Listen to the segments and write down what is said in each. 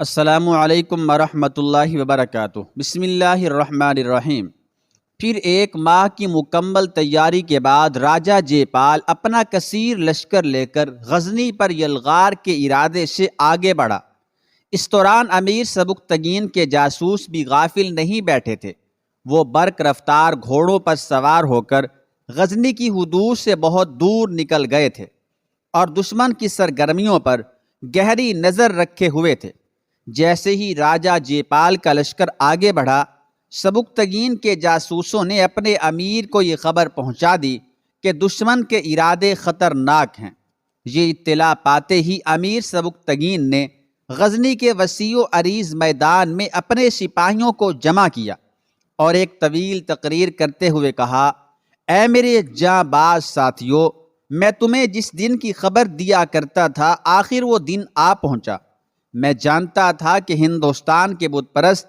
السلام علیکم ورحمۃ اللہ وبرکاتہ۔ بسم اللہ الرحمن الرحیم۔ پھر ایک ماہ کی مکمل تیاری کے بعد راجہ جے پال اپنا کثیر لشکر لے کر غزنی پر یلغار کے ارادے سے آگے بڑھا۔ اس دوران امیر سبکتگین کے جاسوس بھی غافل نہیں بیٹھے تھے۔ وہ برق رفتار گھوڑوں پر سوار ہو کر غزنی کی حدود سے بہت دور نکل گئے تھے اور دشمن کی سرگرمیوں پر گہری نظر رکھے ہوئے تھے۔ جیسے ہی راجہ جے پال کا لشکر آگے بڑھا، سبکتگین کے جاسوسوں نے اپنے امیر کو یہ خبر پہنچا دی کہ دشمن کے ارادے خطرناک ہیں۔ یہ اطلاع پاتے ہی امیر سبکتگین نے غزنی کے وسیع و عریض میدان میں اپنے سپاہیوں کو جمع کیا اور ایک طویل تقریر کرتے ہوئے کہا: اے میرے جاں باز ساتھیو، میں تمہیں جس دن کی خبر دیا کرتا تھا، آخر وہ دن آ پہنچا۔ میں جانتا تھا کہ ہندوستان کے بت پرست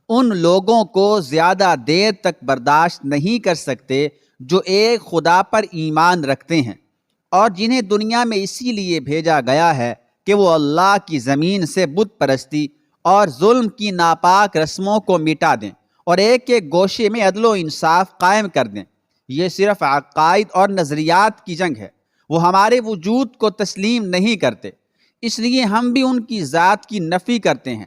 ان لوگوں کو زیادہ دیر تک برداشت نہیں کر سکتے جو ایک خدا پر ایمان رکھتے ہیں اور جنہیں دنیا میں اسی لیے بھیجا گیا ہے کہ وہ اللہ کی زمین سے بت پرستی اور ظلم کی ناپاک رسموں کو مٹا دیں اور ایک ایک گوشے میں عدل و انصاف قائم کر دیں۔ یہ صرف عقائد اور نظریات کی جنگ ہے۔ وہ ہمارے وجود کو تسلیم نہیں کرتے، اس لیے ہم بھی ان کی ذات کی نفی کرتے ہیں،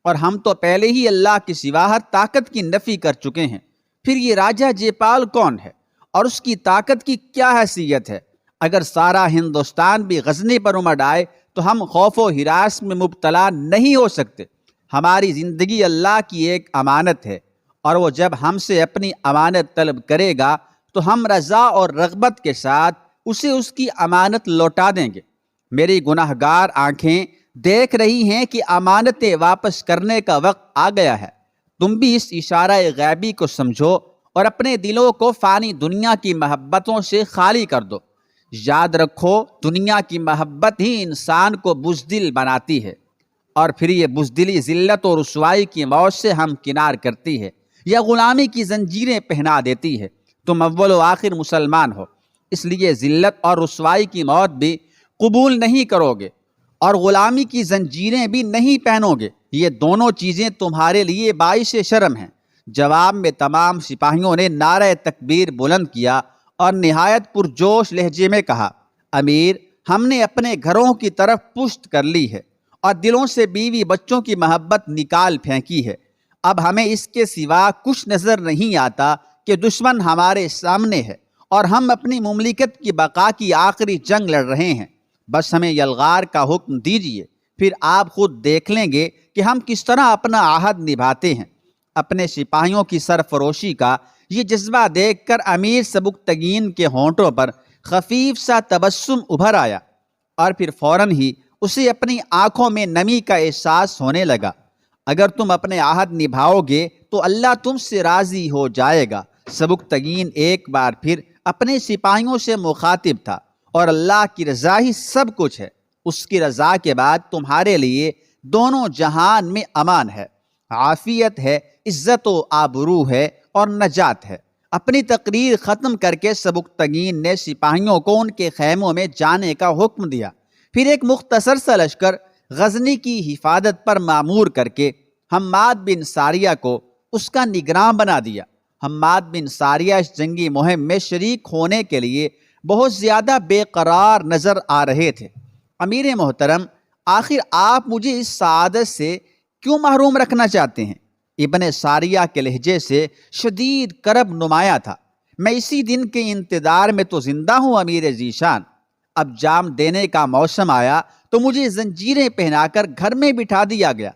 اور ہم تو پہلے ہی اللہ کے سوا ہر طاقت کی نفی کر چکے ہیں۔ پھر یہ راجہ جے پال کون ہے اور اس کی طاقت کی کیا حیثیت ہے؟ اگر سارا ہندوستان بھی غزنی پر امڑ آئے تو ہم خوف و ہراس میں مبتلا نہیں ہو سکتے۔ ہماری زندگی اللہ کی ایک امانت ہے، اور وہ جب ہم سے اپنی امانت طلب کرے گا تو ہم رضا اور رغبت کے ساتھ اسے اس کی امانت لوٹا دیں گے۔ میری گناہ گار آنکھیں دیکھ رہی ہیں کہ امانتیں واپس کرنے کا وقت آ گیا ہے۔ تم بھی اس اشارہ غیبی کو سمجھو اور اپنے دلوں کو فانی دنیا کی محبتوں سے خالی کر دو۔ یاد رکھو، دنیا کی محبت ہی انسان کو بزدل بناتی ہے، اور پھر یہ بزدلی ذلت و رسوائی کی موت سے ہمکنار کرتی ہے یا غلامی کی زنجیریں پہنا دیتی ہے۔ تم اول و آخر مسلمان ہو، اس لیے ذلت اور رسوائی کی موت بھی قبول نہیں کرو گے اور غلامی کی زنجیریں بھی نہیں پہنو گے۔ یہ دونوں چیزیں تمہارے لیے باعث شرم ہیں۔ جواب میں تمام سپاہیوں نے نعرہ تکبیر بلند کیا اور نہایت پرجوش لہجے میں کہا: امیر، ہم نے اپنے گھروں کی طرف پشت کر لی ہے اور دلوں سے بیوی بچوں کی محبت نکال پھینکی ہے۔ اب ہمیں اس کے سوا کچھ نظر نہیں آتا کہ دشمن ہمارے سامنے ہے اور ہم اپنی مملکت کی بقا کی آخری جنگ لڑ رہے ہیں۔ بس ہمیں یلغار کا حکم دیجیے، پھر آپ خود دیکھ لیں گے کہ ہم کس طرح اپنا عہد نبھاتے ہیں۔ اپنے سپاہیوں کی سرفروشی کا یہ جذبہ دیکھ کر امیر سبکتگین کے ہونٹوں پر خفیف سا تبسم ابھر آیا، اور پھر فوراً ہی اسے اپنی آنکھوں میں نمی کا احساس ہونے لگا۔ اگر تم اپنے عہد نبھاؤ گے تو اللہ تم سے راضی ہو جائے گا۔ سبکتگین ایک بار پھر اپنے سپاہیوں سے مخاطب تھا: اور اللہ کی رضا ہی سب کچھ ہے۔ اس کی رضا کے بعد تمہارے لیے دونوں جہان میں امان ہے، عافیت ہے، عزت و آبرو ہے اور نجات ہے۔ اپنی تقریر ختم کر کے سبکتگین نے سپاہیوں کو ان کے خیموں میں جانے کا حکم دیا۔ پھر ایک مختصر سا لشکر غزنی کی حفاظت پر مامور کر کے حماد بن ساریہ کو اس کا نگراں بنا دیا۔ حماد بن ساریہ اس جنگی مہم میں شریک ہونے کے لیے بہت زیادہ بے قرار نظر آ رہے تھے۔ امیر محترم، آخر آپ مجھے اس سعادت سے کیوں محروم رکھنا چاہتے ہیں؟ ابن ساریہ کے لہجے سے شدید کرب نمایاں تھا۔ میں اسی دن کے انتظار میں تو زندہ ہوں امیر ذیشان۔ اب جام دینے کا موسم آیا تو مجھے زنجیریں پہنا کر گھر میں بٹھا دیا گیا۔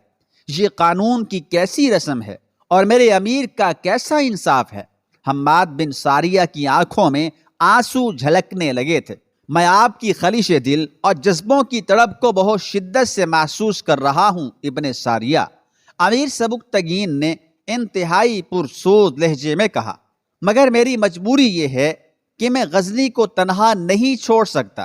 یہ قانون کی کیسی رسم ہے اور میرے امیر کا کیسا انصاف ہے؟ حماد بن ساریہ کی آنکھوں میں آنسو جھلکنے لگے تھے۔ میں آپ کی خلش دل اور جذبوں کی تڑپ کو بہت شدت سے محسوس کر رہا ہوں ابن ساریہ، امیر سبکتگین نے انتہائی پرسوز لہجے میں کہا، مگر میری مجبوری یہ ہے کہ میں غزنی کو تنہا نہیں چھوڑ سکتا۔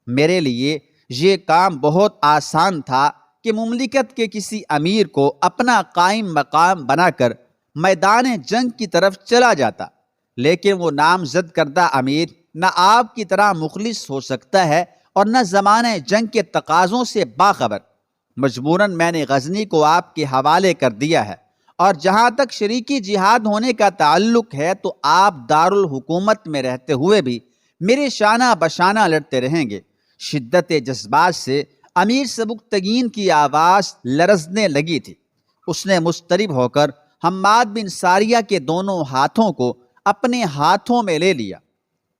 میرے لیے یہ کام بہت آسان تھا کہ مملکت کے کسی امیر کو اپنا قائم مقام بنا کر میدان جنگ کی طرف چلا جاتا، لیکن وہ نامزد کردہ امیر نہ آپ کی طرح مخلص ہو سکتا ہے اور نہ زمانہ جنگ کے تقاضوں سے باخبر۔ مجبوراً میں نے غزنی کو آپ کے حوالے کر دیا ہے، اور جہاں تک شریکی جہاد ہونے کا تعلق ہے تو آپ دارالحکومت میں رہتے ہوئے بھی میرے شانہ بشانہ لڑتے رہیں گے۔ شدت جذبات سے امیر سبکتگین کی آواز لرزنے لگی تھی۔ اس نے مضطرب ہو کر حماد بن ساریہ کے دونوں ہاتھوں کو اپنے ہاتھوں میں لے لیا۔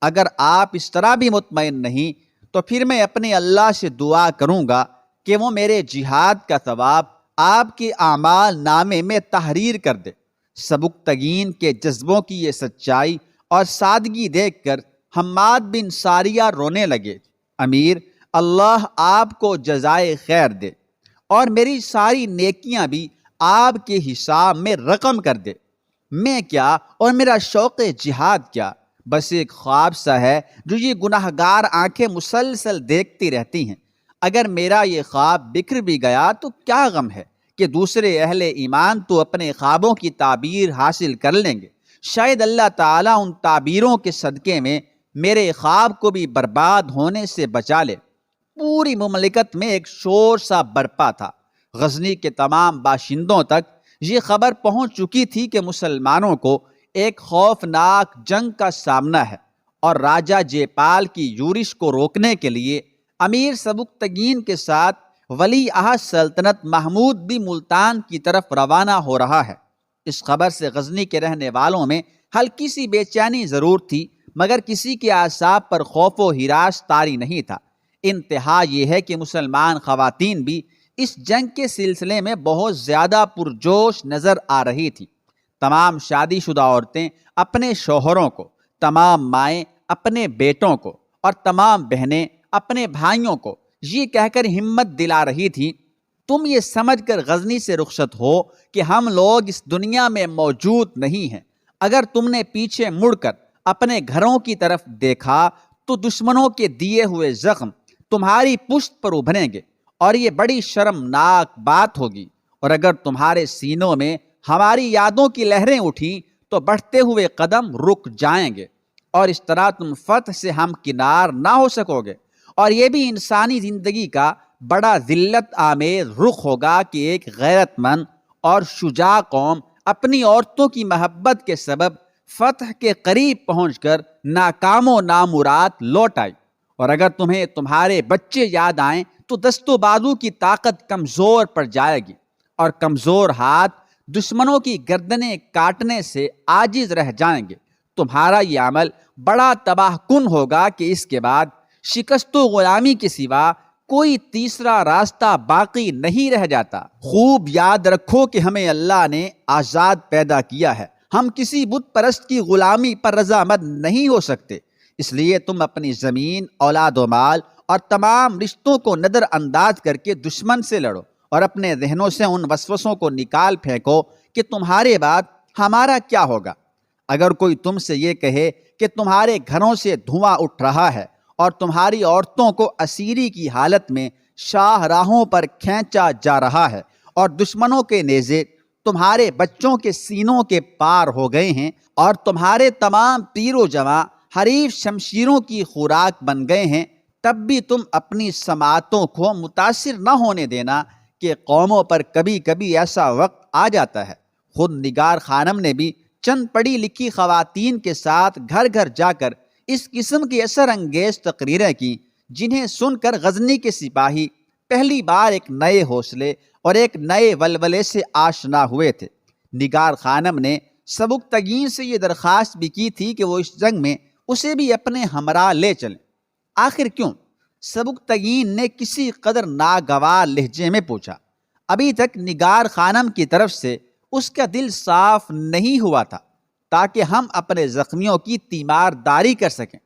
اگر آپ اس طرح بھی مطمئن نہیں تو پھر میں اپنے اللہ سے دعا کروں گا کہ وہ میرے جہاد کا ثواب آپ کے اعمال نامے میں تحریر کر دے۔ سبکتگین کے جذبوں کی یہ سچائی اور سادگی دیکھ کر حماد بن ساریہ رونے لگے۔ امیر، اللہ آپ کو جزائے خیر دے اور میری ساری نیکیاں بھی آپ کے حساب میں رقم کر دے۔ میں کیا اور میرا شوق جہاد کیا، بس ایک خواب سا ہے جو یہ گناہگار آنکھیں مسلسل دیکھتی رہتی ہیں۔ اگر میرا یہ خواب بکھر بھی گیا تو کیا غم ہے کہ دوسرے اہل ایمان تو اپنے خوابوں کی تعبیر حاصل کر لیں گے۔ شاید اللہ تعالیٰ ان تعبیروں کے صدقے میں میرے خواب کو بھی برباد ہونے سے بچا لے۔ پوری مملکت میں ایک شور سا برپا تھا۔ غزنی کے تمام باشندوں تک یہ خبر پہنچ چکی تھی کہ مسلمانوں کو ایک خوفناک جنگ کا سامنا ہے، اور راجہ جے پال کی یورش کو روکنے کے لیے امیر سبکتگین کے ساتھ ولی عہد سلطنت محمود بھی ملتان کی طرف روانہ ہو رہا ہے۔ اس خبر سے غزنی کے رہنے والوں میں ہلکی سی بے چینی ضرور تھی، مگر کسی کے اعصاب پر خوف و ہراس طاری نہیں تھا۔ انتہا یہ ہے کہ مسلمان خواتین بھی اس جنگ کے سلسلے میں بہت زیادہ پرجوش نظر آ رہی تھی۔ تمام شادی شدہ عورتیں اپنے شوہروں کو، تمام مائیں اپنے بیٹوں کو، اور تمام بہنیں اپنے بھائیوں کو یہ کہہ کر ہمت دلا رہی تھی، تم یہ سمجھ کر غزنی سے رخصت ہو کہ ہم لوگ اس دنیا میں موجود نہیں ہیں۔ اگر تم نے پیچھے مڑ کر اپنے گھروں کی طرف دیکھا تو دشمنوں کے دیے ہوئے زخم تمہاری پشت پر ابھریں گے، اور یہ بڑی شرمناک بات ہوگی۔ اور اگر تمہارے سینوں میں ہماری یادوں کی لہریں اٹھیں تو بڑھتے ہوئے قدم رک جائیں گے، اور اس طرح تم فتح سے ہمکنار نہ ہو سکو گے۔ اور یہ بھی انسانی زندگی کا بڑا ذلت آمیز رخ ہوگا کہ ایک غیرت مند اور شجاع قوم اپنی عورتوں کی محبت کے سبب فتح کے قریب پہنچ کر ناکام و نامراد لوٹ آئی۔ اور اگر تمہیں تمہارے بچے یاد آئیں تو دست و بازو کی طاقت کمزور پڑ جائے گی، اور کمزور ہاتھ دشمنوں کی گردنیں کاٹنے سے عاجز رہ جائیں گے۔ تمہارا یہ عمل بڑا تباہ کن ہوگا کہ اس کے بعد شکست و غلامی کے سوا کوئی تیسرا راستہ باقی نہیں رہ جاتا۔ خوب یاد رکھو کہ ہمیں اللہ نے آزاد پیدا کیا ہے، ہم کسی بت پرست کی غلامی پر رضامند نہیں ہو سکتے۔ اس لیے تم اپنی زمین، اولاد و مال اور تمام رشتوں کو نظر انداز کر کے دشمن سے لڑو، اور اپنے ذہنوں سے ان وسوسوں کو نکال پھینکو کہ تمہارے بعد ہمارا کیا ہوگا۔ اگر کوئی تم سے یہ کہے کہ تمہارے گھروں سے دھواں اٹھ رہا ہے اور تمہاری عورتوں کو اسیری کی حالت میں شاہراہوں پر کھینچا جا رہا ہے، اور دشمنوں کے نیزے تمہارے بچوں کے سینوں کے پار ہو گئے ہیں، اور تمہارے تمام پیر و جواں حریف شمشیروں کی خوراک بن گئے ہیں، تب بھی تم اپنی سماعتوں کو متاثر نہ ہونے دینا کہ قوموں پر کبھی کبھی ایسا وقت آ جاتا ہے۔ خود نگار خانم نے بھی چند پڑھی لکھی خواتین کے ساتھ گھر گھر جا کر اس قسم کی اثر انگیز تقریریں کی، جنہیں سن کر غزنی کے سپاہی پہلی بار ایک نئے حوصلے اور ایک نئے ولولے سے آشنا ہوئے تھے۔ نگار خانم نے سبکتگین سے یہ درخواست بھی کی تھی کہ وہ اس جنگ میں اسے بھی اپنے ہمراہ لے چلیں۔ آخر کیوں؟ سبکتگین نے کسی قدر ناگوار لہجے میں پوچھا۔ ابھی تک نگار خانم کی طرف سے اس کا دل صاف نہیں ہوا تھا تاکہ ہم اپنے زخمیوں کی تیمار داری کر سکیں۔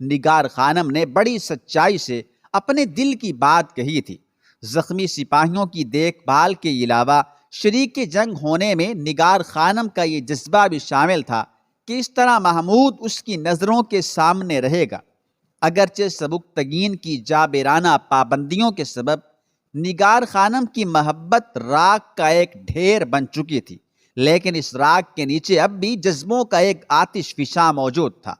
نگار خانم نے بڑی سچائی سے اپنے دل کی بات کہی تھی۔ زخمی سپاہیوں کی دیکھ بھال کے علاوہ شریک جنگ ہونے میں نگار خانم کا یہ جذبہ بھی شامل تھا کہ اس طرح محمود اس کی نظروں کے سامنے رہے گا۔ اگرچہ سبکتگین کی جابرانہ پابندیوں کے سبب نگار خانم کی محبت راکھ کا ایک ڈھیر بن چکی تھی، لیکن اس راکھ کے نیچے اب بھی جذبوں کا ایک آتش فشاں موجود تھا۔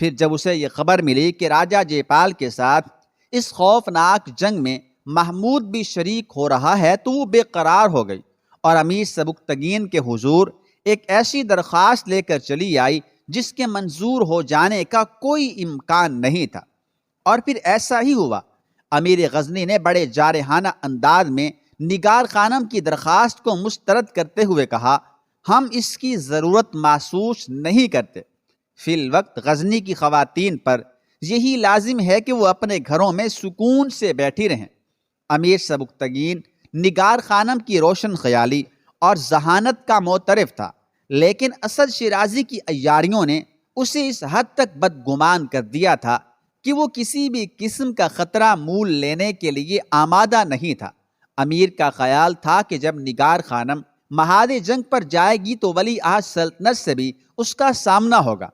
پھر جب اسے یہ خبر ملی کہ راجہ جے پال کے ساتھ اس خوفناک جنگ میں محمود بھی شریک ہو رہا ہے تو وہ بے قرار ہو گئی اور امیر سبکتگین کے حضور ایک ایسی درخواست لے کر چلی آئی جس کے منظور ہو جانے کا کوئی امکان نہیں تھا۔ اور پھر ایسا ہی ہوا۔ امیر غزنی نے بڑے جارحانہ انداز میں نگار خانم کی درخواست کو مسترد کرتے ہوئے کہا، ہم اس کی ضرورت محسوس نہیں کرتے۔ فی الوقت غزنی کی خواتین پر یہی لازم ہے کہ وہ اپنے گھروں میں سکون سے بیٹھی رہیں۔ امیر سبکتگین نگار خانم کی روشن خیالی اور ذہانت کا معترف تھا، لیکن اسد شیرازی کی عیاریوں نے اسے اس حد تک بدگمان کر دیا تھا کہ وہ کسی بھی قسم کا خطرہ مول لینے کے لیے آمادہ نہیں تھا۔ امیر کا خیال تھا کہ جب نگار خانم مہاد جنگ پر جائے گی تو ولی عہد سلطنت سے بھی اس کا سامنا ہوگا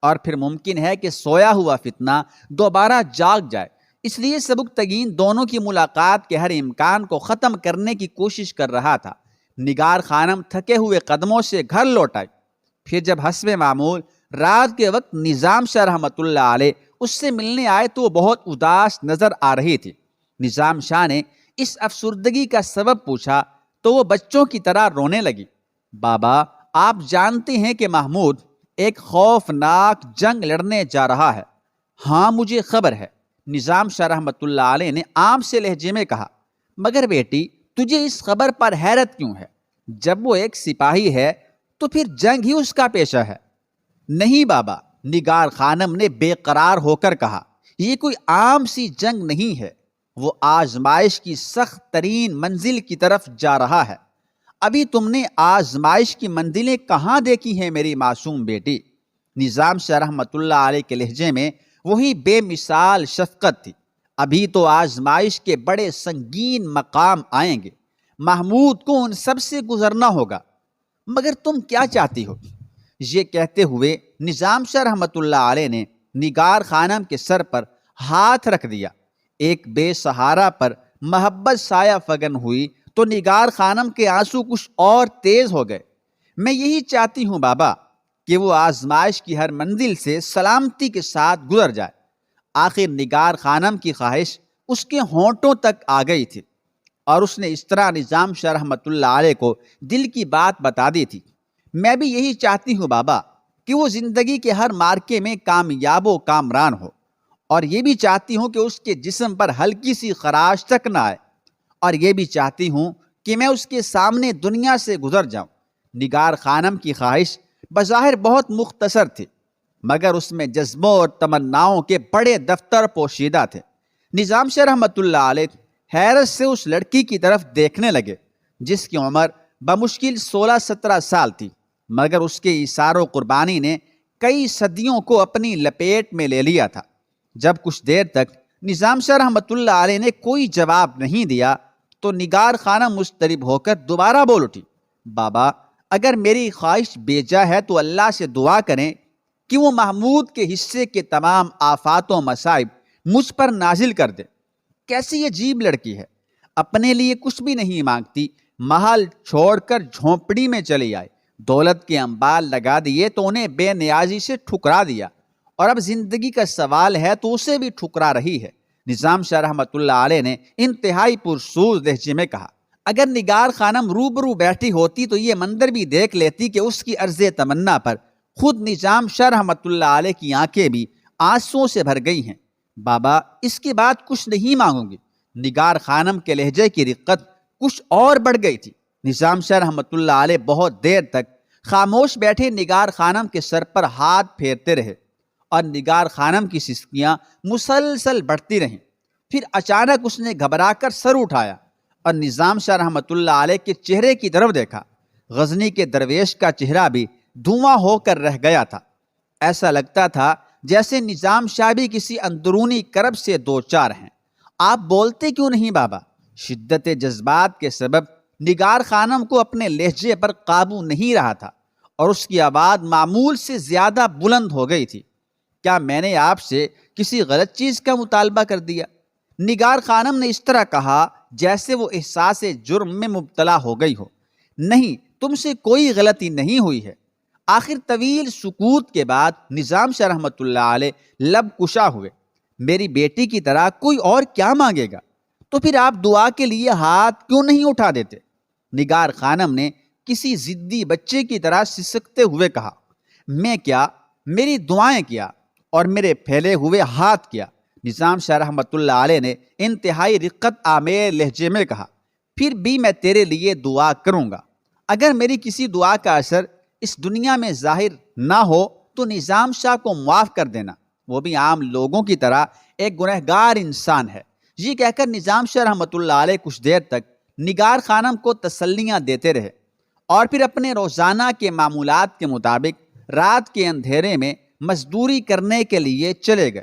اور پھر ممکن ہے کہ سویا ہوا فتنہ دوبارہ جاگ جائے۔ اس لیے سبکتگین دونوں کی ملاقات کے ہر امکان کو ختم کرنے کی کوشش کر رہا تھا۔ نگار خانم تھکے ہوئے قدموں سے گھر لوٹ آئی۔ پھر جب حسب معمول رات کے وقت نظام شاہ رحمۃ اللہ علیہ اس سے ملنے آئے تو وہ بہت اداس نظر آ رہی تھی۔ نظام شاہ نے اس افسردگی کا سبب پوچھا تو وہ بچوں کی طرح رونے لگی۔ بابا، آپ جانتے ہیں کہ محمود ایک خوفناک جنگ لڑنے جا رہا ہے۔ ہاں مجھے خبر ہے، نظام شاہ رحمۃ اللہ علیہ نے عام سے لہجے میں کہا، مگر بیٹی تجھے اس خبر پر حیرت کیوں ہے؟ جب وہ ایک سپاہی ہے تو پھر جنگ ہی اس کا پیشہ ہے۔ نہیں بابا، نگار خانم نے بے قرار ہو کر کہا، یہ کوئی عام سی جنگ نہیں ہے، وہ آزمائش کی سخت ترین منزل کی طرف جا رہا ہے۔ ابھی تم نے آزمائش کی منزلیں کہاں دیکھی ہیں میری معصوم بیٹی؟ نظام شاہ رحمۃ اللہ علیہ کے لہجے میں وہی بے مثال شفقت تھی۔ ابھی تو آزمائش کے بڑے سنگین مقام آئیں گے، محمود کو ان سب سے گزرنا ہوگا۔ مگر تم کیا چاہتی ہو؟ یہ کہتے ہوئے نظام شاہ رحمۃ اللہ علیہ نے نگار خانم کے سر پر ہاتھ رکھ دیا۔ ایک بے سہارا پر محبت سایہ فگن ہوئی تو نگار خانم کے آنسو کچھ اور تیز ہو گئے۔ میں یہی چاہتی ہوں بابا کہ وہ آزمائش کی ہر منزل سے سلامتی کے ساتھ گزر جائے۔ آخر نگار خانم کی خواہش اس کے ہونٹوں تک آ گئی تھی اور اس نے اس طرح نظام شاہ رحمۃ اللہ علیہ کو دل کی بات بتا دی تھی۔ میں بھی یہی چاہتی ہوں بابا کہ وہ زندگی کے ہر مارکے میں کامیاب و کامران ہو، اور یہ بھی چاہتی ہوں کہ اس کے جسم پر ہلکی سی خراش تک نہ آئے، اور یہ بھی چاہتی ہوں کہ میں اس کے سامنے دنیا سے گزر جاؤں۔ نگار خانم کی خواہش بظاہر بہت مختصر تھی، مگر اس میں جذبوں اور تمناؤں کے بڑے دفتر پوشیدہ تھے۔ نظام شاہ رحمۃ اللہ علیہ حیرت سے اس لڑکی کی طرف دیکھنے لگے جس کی عمر بمشکل 16-17 سال تھی، مگر اس کے ایثار و قربانی نے کئی صدیوں کو اپنی لپیٹ میں لے لیا تھا۔ جب کچھ دیر تک نظام شاہ رحمۃ اللہ علیہ نے کوئی جواب نہیں دیا تو نگار خانم مضطرب ہو کر دوبارہ بول اٹھی، بابا اگر میری خواہش بیجا ہے تو اللہ سے دعا کریں کہ وہ محمود کے حصے کے تمام آفات و مصائب مجھ پر نازل کر دے۔ کیسی عجیب لڑکی ہے، اپنے لیے کچھ بھی نہیں مانگتی، محل چھوڑ کر جھونپڑی میں چلی آئی، دولت کے انبار لگا دیے تو انہیں بے نیازی سے ٹھکرا دیا، اور اب زندگی کا سوال ہے تو اسے بھی ٹھکرا رہی ہے۔ نظام شاہ رحمۃ اللہ علیہ نے انتہائی پرسوز لہجے میں کہا، اگر نگار خانم روبرو بیٹھی ہوتی تو یہ منظر بھی دیکھ لیتی کہ اس کی عرض تمنا پر خود نظام شاہ رحمۃ اللہ علیہ کی آنکھیں بھی آنسوؤں سے بھر گئی ہیں۔ بابا اس کے بعد کچھ نہیں مانگوں گی۔ نگار خانم کے لہجے کی رقت کچھ اور بڑھ گئی تھی۔ نظام شاہ رحمۃ اللہ علیہ بہت دیر تک خاموش بیٹھے نگار خانم کے سر پر ہاتھ پھیرتے رہے اور نگار خانم کی سسکیاں مسلسل بڑھتی رہیں۔ پھر اچانک اس نے گھبرا کر سر اٹھایا اور نظام شاہ رحمۃ اللہ علیہ کے چہرے کی طرف دیکھا۔ غزنی کے درویش کا چہرہ بھی دھواں ہو کر رہ گیا تھا۔ ایسا لگتا تھا جیسے نظام شاہ بھی کسی اندرونی کرب سے دوچار ہیں۔ آپ بولتے کیوں نہیں بابا؟ شدت جذبات کے سبب نگار خانم کو اپنے لہجے پر قابو نہیں رہا تھا اور اس کی آواز معمول سے زیادہ بلند ہو گئی تھی۔ کیا میں نے آپ سے کسی غلط چیز کا مطالبہ کر دیا؟ نگار خانم نے اس طرح کہا جیسے وہ احساس جرم میں مبتلا ہو گئی ہو۔ نہیں، تم سے کوئی غلطی نہیں ہوئی ہے۔ آخر طویل سکوت کے بعد نظام شاہ رحمۃ اللہ علیہ لب کشا ہوئے، میری بیٹی کی طرح کوئی اور کیا مانگے گا؟ تو پھر آپ دعا کے لیے ہاتھ کیوں نہیں اٹھا دیتے؟ نگار خانم نے کسی ضدی بچے کی طرح سسکتے ہوئے کہا، میں کیا، میری دعائیں کیا اور میرے پھیلے ہوئے ہاتھ کیا؟ نظام شاہ رحمۃ اللہ علیہ نے انتہائی رقت آمیز لہجے میں کہا، پھر بھی میں تیرے لیے دعا کروں گا۔ اگر میری کسی دعا کا اثر اس دنیا میں ظاہر نہ ہو تو نظام شاہ کو معاف کر دینا، وہ بھی عام لوگوں کی طرح ایک گنہگار انسان ہے۔ یہ کہہ کر نظام شاہ رحمۃ اللہ علیہ کچھ دیر تک نگار خانم کو تسلیاں دیتے رہے اور پھر اپنے روزانہ کے معمولات کے مطابق رات کے اندھیرے میں مزدوری کرنے کے لیے چلے گئے۔